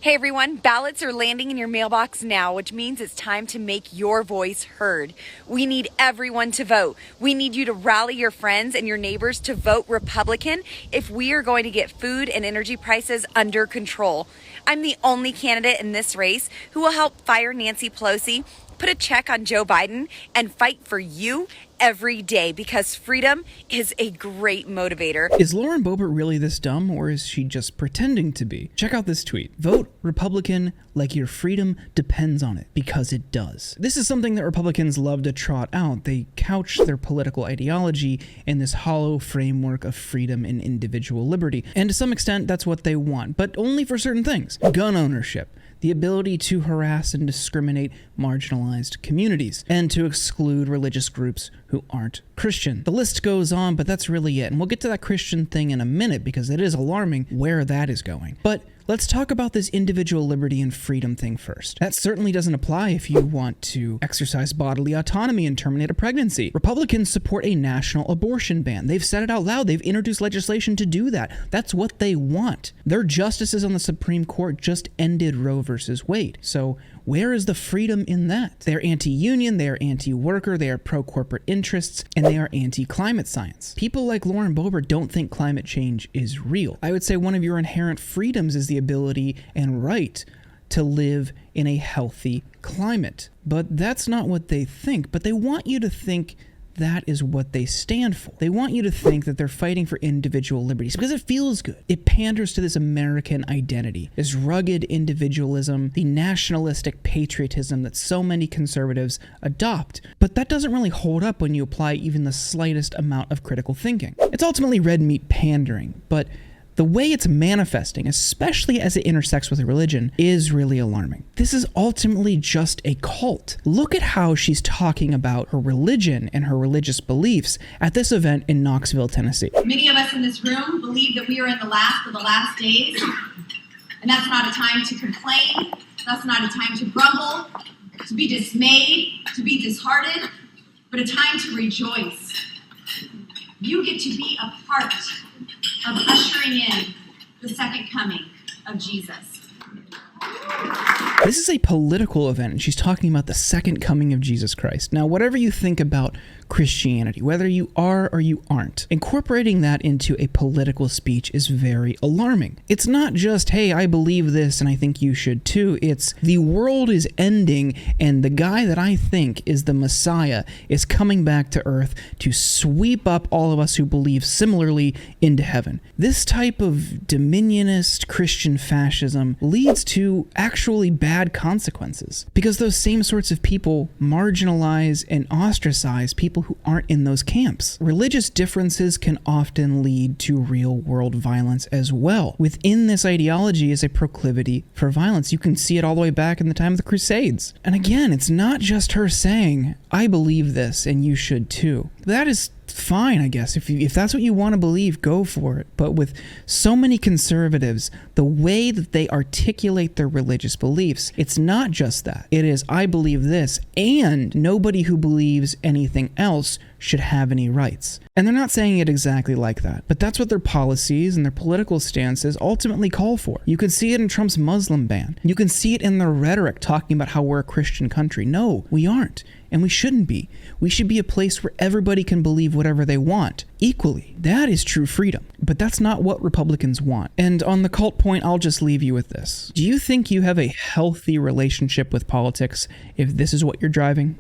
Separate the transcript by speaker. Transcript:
Speaker 1: Hey everyone, ballots are landing in your mailbox now, which means it's time to make your voice heard. We need everyone to vote. We need you to rally your friends and your neighbors to vote Republican if we are going to get food and energy prices under control. I'm the only candidate in this race who will help fire Nancy Pelosi, put a check on Joe Biden, and fight for you every day because freedom is a great motivator.
Speaker 2: Is Lauren Boebert really this dumb, or is she just pretending to be? Check out this tweet. Vote Republican like your freedom depends on it, because it does. This is something that Republicans love to trot out. They couch their political ideology in this hollow framework of freedom and individual liberty. And to some extent, that's what they want, but only for certain things. Gun ownership, the ability to harass and discriminate marginalized communities, and to exclude religious groups who aren't Christian. The list goes on, but that's really it. And we'll get to that Christian thing in a minute because it is alarming where that is going. But let's talk about this individual liberty and freedom thing first. That certainly doesn't apply if you want to exercise bodily autonomy and terminate a pregnancy. Republicans support a national abortion ban. They've said it out loud. They've introduced legislation to do that. That's what they want. Their justices on the Supreme Court just ended Roe versus Wade. So where is the freedom in that? They're anti-union, they are anti-worker, they are pro-corporate interests, and they are anti-climate science. People like Lauren Boebert don't think climate change is real. I would say one of your inherent freedoms is the ability and right to live in a healthy climate. But that's not what they think. But they want you to think that is what they stand for. They want you to think that they're fighting for individual liberties because it feels good. It panders to this American identity, this rugged individualism, the nationalistic patriotism that so many conservatives adopt. But that doesn't really hold up when you apply even the slightest amount of critical thinking. It's ultimately red meat pandering, but the way it's manifesting, especially as it intersects with religion, is really alarming. This is ultimately just a cult. Look at how she's talking about her religion and her religious beliefs at this event in Knoxville, Tennessee.
Speaker 3: Many of us in this room believe that we are in the last of the last days, and that's not a time to complain, that's not a time to grumble, to be dismayed, to be disheartened, but a time to rejoice. You get to be a part of ushering in the second coming of Jesus.
Speaker 2: This is a political event, and she's talking about the second coming of Jesus Christ. Now, whatever you think about Christianity, whether you are or you aren't, incorporating that into a political speech is very alarming. It's not just, hey, I believe this and I think you should too. It's the world is ending and the guy that I think is the Messiah is coming back to earth to sweep up all of us who believe similarly into heaven. This type of dominionist Christian fascism leads to actually bad consequences because those same sorts of people marginalize and ostracize people who aren't in those camps. Religious differences can often lead to real-world violence as well. Within this ideology is a proclivity for violence. You can see it all the way back in the time of the Crusades. And again, it's not just her saying, I believe this and you should too. That is fine, I guess. If that's what you want to believe, go for it. But with so many conservatives, the way that they articulate their religious beliefs, it's not just that. It is, I believe this, and nobody who believes anything else should have any rights. And they're not saying it exactly like that, but that's what their policies and their political stances ultimately call for. You can see it in Trump's Muslim ban. You can see it in their rhetoric talking about how we're a Christian country. No, we aren't. And we shouldn't be. We should be a place where everybody can believe whatever they want, equally. That is true freedom. But that's not what Republicans want. And on the cult point, I'll just leave you with this. Do you think you have a healthy relationship with politics if this is what you're driving?